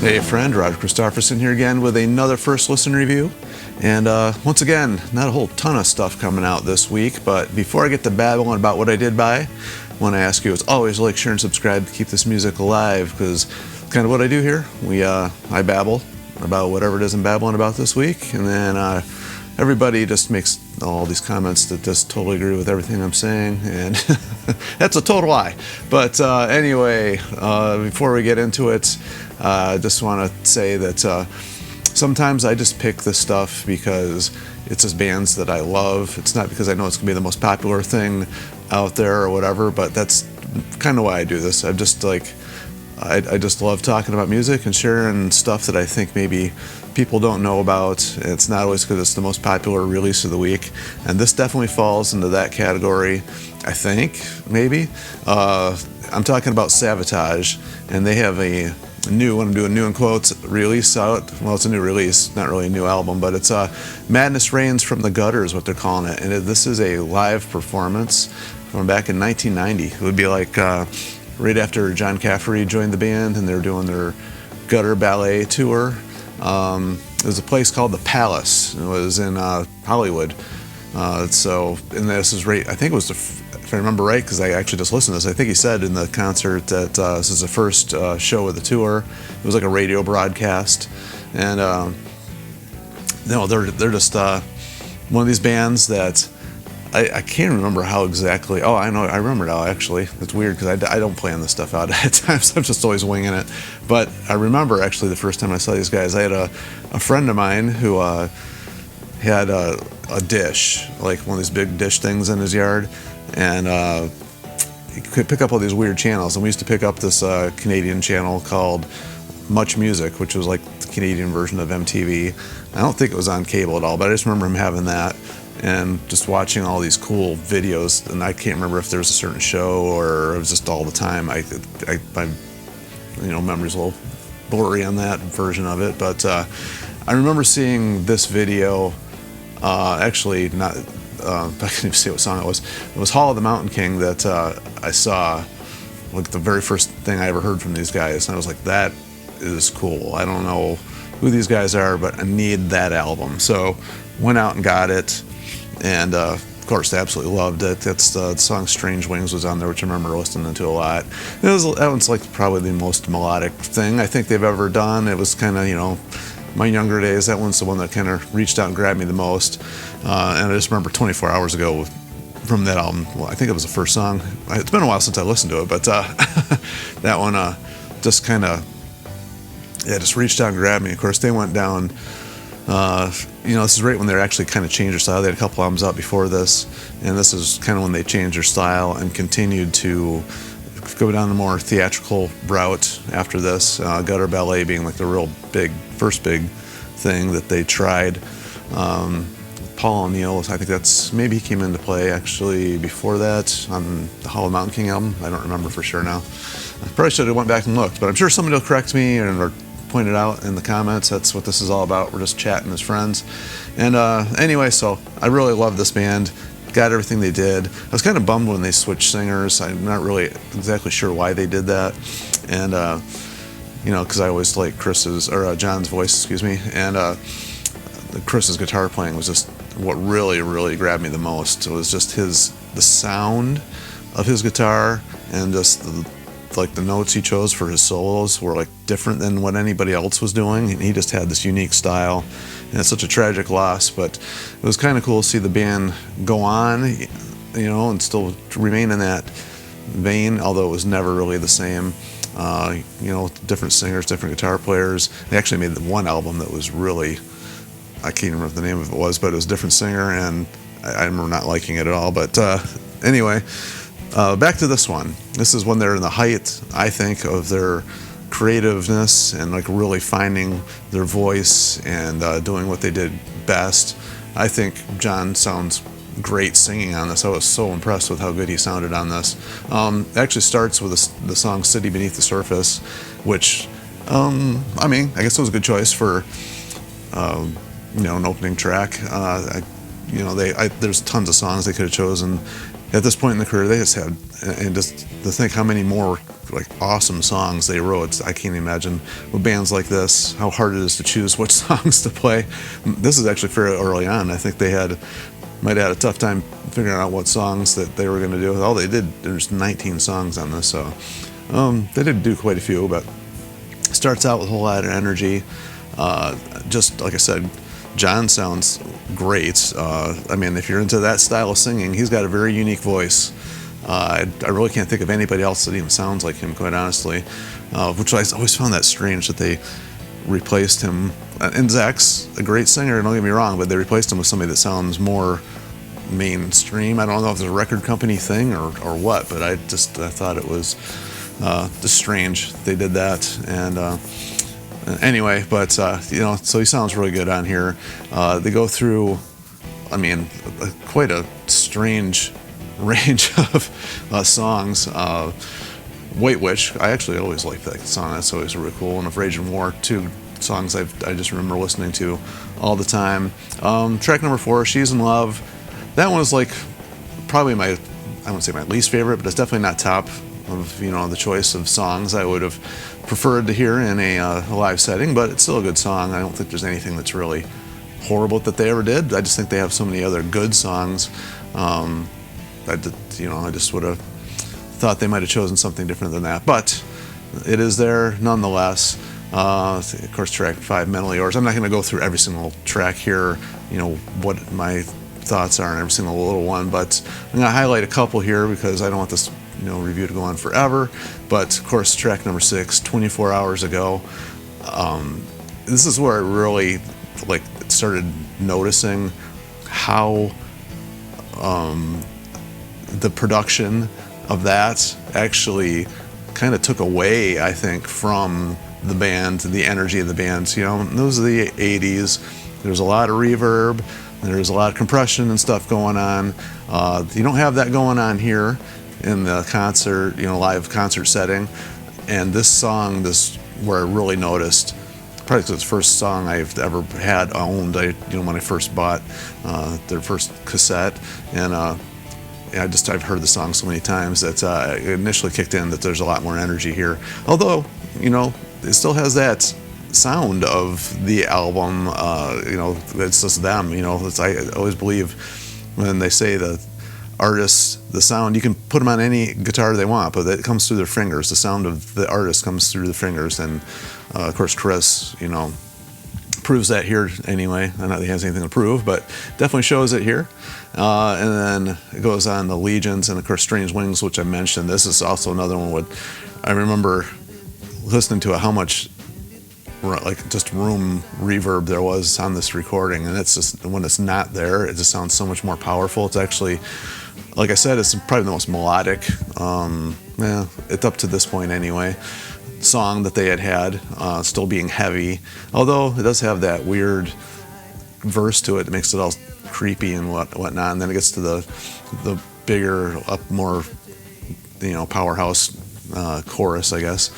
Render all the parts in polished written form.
Hey friend, Roger Christopherson here again with another first listen review. And once again, not a whole ton of stuff coming out this week, but before I get to babbling about what I did buy, I want to ask you as always, like, share, and subscribe to keep this music alive, because it's kind of what I do here. I babble about whatever it is I'm babbling about this week, and then everybody just makes all these comments that just totally agree with everything I'm saying, and that's a total lie. But anyway, before we get into it, I just want to say that sometimes I just pick this stuff because it's just bands that I love. It's not because I know it's going to be the most popular thing out there or whatever, but that's kind of why I do this. I'm just like, I just love talking about music and sharing stuff that I think maybe people don't know about. It's not always because it's the most popular release of the week, and this definitely falls into that category, I think, maybe. I'm talking about Savatage, and they have a new, I'm doing new in quotes, release out. Well, it's a new release, not really a new album, but it's Madness Reigns from the Gutter is what they're calling it, and this is a live performance from back in 1990. It would be like right after John Caffery joined the band, and they were doing their Gutter Ballet tour. It was a place called the Palace. It was in Hollywood. And this is right, I think it was, if I remember right, because I actually just listened to this, I think he said in the concert that this is the first show of the tour. It was like a radio broadcast. And, they're just one of these bands that I can't remember how exactly. Oh, I know, I remember now, actually. It's weird because I don't plan this stuff out at times. I'm just always winging it. But I remember actually the first time I saw these guys, I had a friend of mine who had a dish, like one of these big dish things in his yard, and he could pick up all these weird channels. And we used to pick up this Canadian channel called Much Music, which was like the Canadian version of MTV. I don't think it was on cable at all, but I just remember him having that and just watching all these cool videos. And I can't remember if there was a certain show or it was just all the time. My memory's a little blurry on that version of it, but I remember seeing this video. Actually, not. I can't even say what song it was. It was Hall of the Mountain King that I saw, like the very first thing I ever heard from these guys, and I was like, that is cool. I don't know who these guys are, but I need that album. So went out and got it, and of course, I absolutely loved it. That's the song "Strange Wings" was on there, which I remember listening to a lot. That one's like probably the most melodic thing I think they've ever done. It was kind of, my younger days, that one's the one that kind of reached out and grabbed me the most. And I just remember 24 hours ago from that album, well, I think it was the first song. It's been a while since I listened to it, but that one just kind of, just reached out and grabbed me. Of course, they went down, this is right when they actually kind of changed their style. They had a couple albums out before this, and this is kind of when they changed their style and continued to go down the more theatrical route after this, Gutter Ballet being like the first big thing that they tried. Paul O'Neill, I think that's, maybe he came into play actually before that on the Hall of Mountain King album. I don't remember for sure now. I probably should have went back and looked, but I'm sure somebody will correct me or point it out in the comments. That's what this is all about. We're just chatting as friends. And anyway, so I really love this band. Got everything they did. I was kind of bummed when they switched singers. I'm not really exactly sure why they did that. And, because I always like John's voice, excuse me. And Chris's guitar playing was just what really, really grabbed me the most. It was just the sound of his guitar, and just the notes he chose for his solos were like different than what anybody else was doing. And he just had this unique style, and it's such a tragic loss, but it was kind of cool to see the band go on, and still remain in that vein, although it was never really the same. Different singers, different guitar players. They actually made one album that was really, I can't remember what the name of it was, but it was a different singer, and I remember not liking it at all. But anyway, back to this one. This is when they're in the height, I think, of their creativeness and like really finding their voice and doing what they did best. I think John sounds great singing on this. I was so impressed with how good he sounded on this. It actually starts with the song "City Beneath the Surface," which, I guess it was a good choice for an opening track. There's tons of songs they could have chosen, at this point in the career, they just had, and just to think how many more like awesome songs they wrote. I can't imagine with bands like this how hard it is to choose which songs to play. This is actually fairly early on. I think they might have had a tough time figuring out what songs that they were going to do. All they did, there's 19 songs on this, so they did do quite a few, but starts out with a whole lot of energy. Just like I said, John sounds great. I mean, if you're into that style of singing, he's got a very unique voice. I really can't think of anybody else that even sounds like him, quite honestly, which I always found that strange that they replaced him. And Zach's a great singer, don't get me wrong, but they replaced him with somebody that sounds more mainstream. I don't know if it's a record company thing or what, but I thought it was just strange they did that. And anyway, but so he sounds really good on here. They go through, I mean, quite a strange range of songs. White Witch, I actually always liked that song. That's always really cool. And of Rage and War, two songs I just remember listening to all the time. Track number 4, She's in Love. That one was like probably I wouldn't say my least favorite, but it's definitely not top of the choice of songs I would have preferred to hear in a live setting, but it's still a good song. I don't think there's anything that's really horrible that they ever did. I just think they have so many other good songs. I just would have thought they might have chosen something different than that, but it is there nonetheless. Of course, track 5, Mentally Yours. I'm not going to go through every single track here, what my thoughts are on every single little one, but I'm going to highlight a couple here because I don't want this review to go on forever. But of course, track number 6, 24 Hours Ago. This is where I really started noticing how the production of that actually kind of took away, I think, from the band, the energy of the band. Those are the 80s. There's a lot of reverb, there's a lot of compression and stuff going on. You don't have that going on here in the concert, live concert setting. And this song, where I really noticed, probably because it's the first song I've ever had owned. When I first bought their first cassette, and I've heard the song so many times that it initially kicked in that there's a lot more energy here. Although, it still has that sound of the album. It's just them. I always believe when they say the artists, the sound, you can put them on any guitar they want, but it comes through their fingers. The sound of the artist comes through the fingers, and of course, Chris, proves that here anyway. Not that he has anything to prove, but definitely shows it here. And then it goes on to Legions, and of course, Strange Wings, which I mentioned. This is also another one I remember listening to how much just room reverb there was on this recording, and it's just, when it's not there, it just sounds so much more powerful. It's actually, like I said, it's probably the most melodic, it's up to this point anyway, song that they had, still being heavy, although it does have that weird verse to it that makes it all creepy and whatnot, and then it gets to the bigger, more powerhouse chorus, I guess.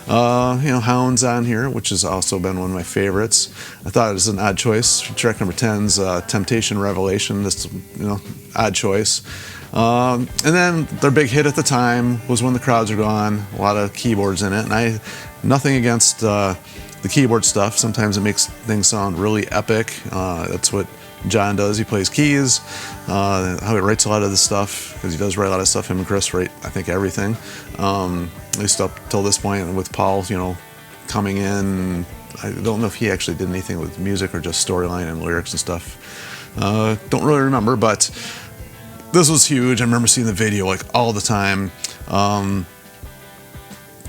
Hounds on here, which has also been one of my favorites. I thought it was an odd choice. Track number 10's Temptation Revelation, just odd choice. And then their big hit at the time was When the Crowds Are Gone. A lot of keyboards in it, and nothing against the keyboard stuff. Sometimes it makes things sound really epic. That's what John does. He plays keys. How he writes a lot of this stuff, because he does write a lot of stuff. Him and Chris write, I think, everything. At least up till this point, with Paul, coming in. I don't know if he actually did anything with music or just storyline and lyrics and stuff. Don't really remember, but this was huge. I remember seeing the video all the time. And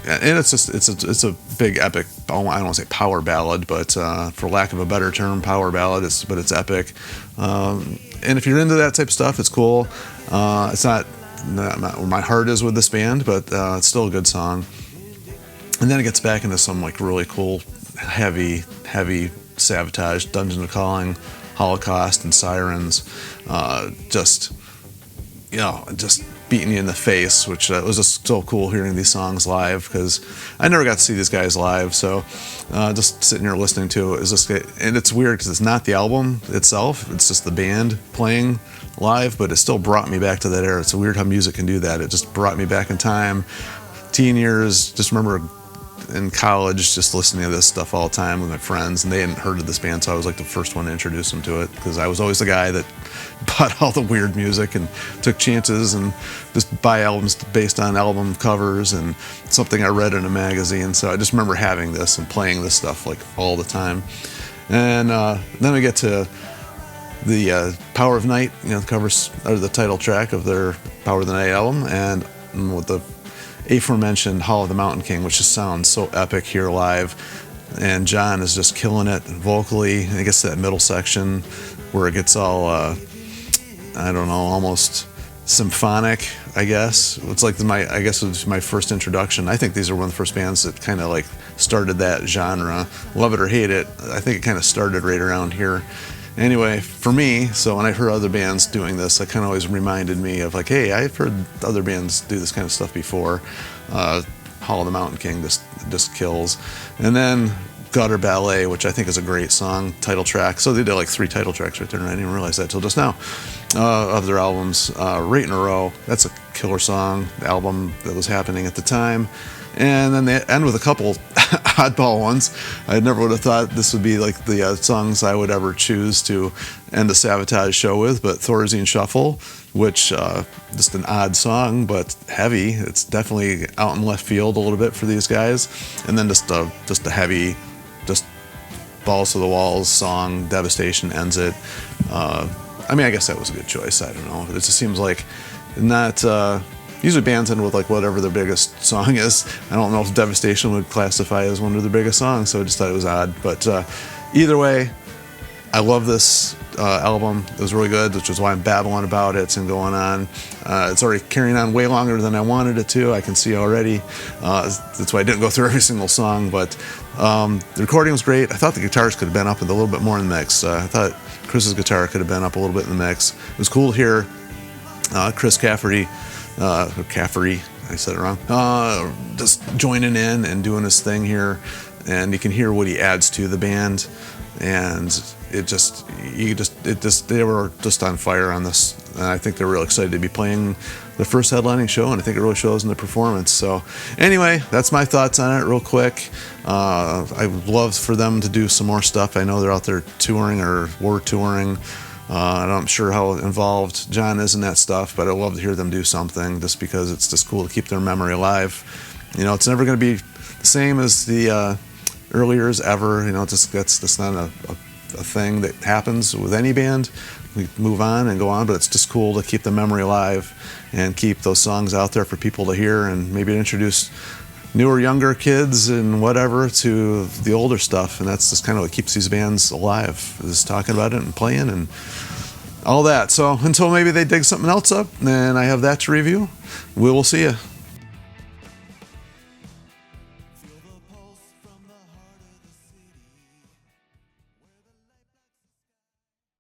it's a big epic, I don't want to say power ballad, but for lack of a better term, power ballad, but it's epic. And if you're into that type of stuff, it's cool. It's not where my heart is with this band, but it's still a good song. And then it gets back into some really cool, heavy Savatage, Dungeons of Calling, Holocaust, and Sirens. Just beating you in the face, which was just so cool hearing these songs live, because I never got to see these guys live. So just sitting here listening to it is just, and it's weird because it's not the album itself, it's just the band playing live, but it still brought me back to that era. It's weird how music can do that. It just brought me back in time, teen years. Just remember in college just listening to this stuff all the time with my friends, and they hadn't heard of this band, so I was like the first one to introduce them to it, because I was always the guy that bought all the weird music and took chances and just buy albums based on album covers and something I read in a magazine. So I just remember having this and playing this stuff like all the time. And then we get to the Power of Night, you know, covers, or the title track of their Power of the Night album, and with the aforementioned Hall of the Mountain King, which just sounds so epic here live. And John is just killing it vocally. I guess that middle section where it gets all, I don't know, almost symphonic, I guess. It's like I guess it was my first introduction. I think these are one of the first bands that kind of like started that genre. Love it or hate it, I think it kind of started right around here. Anyway, for me, so when I heard other bands doing this, it kind of always reminded me of like, hey, I've heard other bands do this kind of stuff before. Hall of the Mountain King just kills. And then Gutter Ballet, which I think is a great song, title track. So they did like 3 title tracks right there, and I didn't realize that till just now, of their albums. Right in a Row, that's a killer song, the album that was happening at the time. And then they end with a couple oddball ones. I never would have thought this would be like the songs I would ever choose to end a Savatage show with, but Thorazine Shuffle, which just an odd song, but heavy. It's definitely out in left field a little bit for these guys. And then just a heavy, just balls to the walls song, Devastation ends it. I mean, I guess that was a good choice. I don't know. It just seems like not... usually bands end with like whatever their biggest song is. I don't know if Devastation would classify as one of their biggest songs, so I just thought it was odd. But either way, I love this album. It was really good, which is why I'm babbling about it and going on. It's already carrying on way longer than I wanted it to, I can see already. That's why I didn't go through every single song, but the recording was great. I thought the guitars could have been up a little bit more in the mix. I thought Chris's guitar could have been up a little bit in the mix. It was cool to hear Chris Cafferty, I said it wrong, just joining in and doing his thing here, and you can hear what he adds to the band, and they were just on fire on this, and I think they're real excited to be playing the first headlining show, and I think it really shows in the performance. So anyway, that's my thoughts on it real quick. I would love for them to do some more stuff. I know they're out there touring, or were touring. I'm not sure how involved John is in that stuff, but I'd love to hear them do something, just because it's just cool to keep their memory alive. You know, it's never going to be the same as the early years ever. You know, that's not a thing that happens with any band. We move on and go on, but it's just cool to keep the memory alive and keep those songs out there for people to hear, and maybe introduce newer, younger kids and whatever to the older stuff. And that's just kind of what keeps these bands alive, is talking about it and playing and all that. So until maybe they dig something else up and I have that to review, we will see you.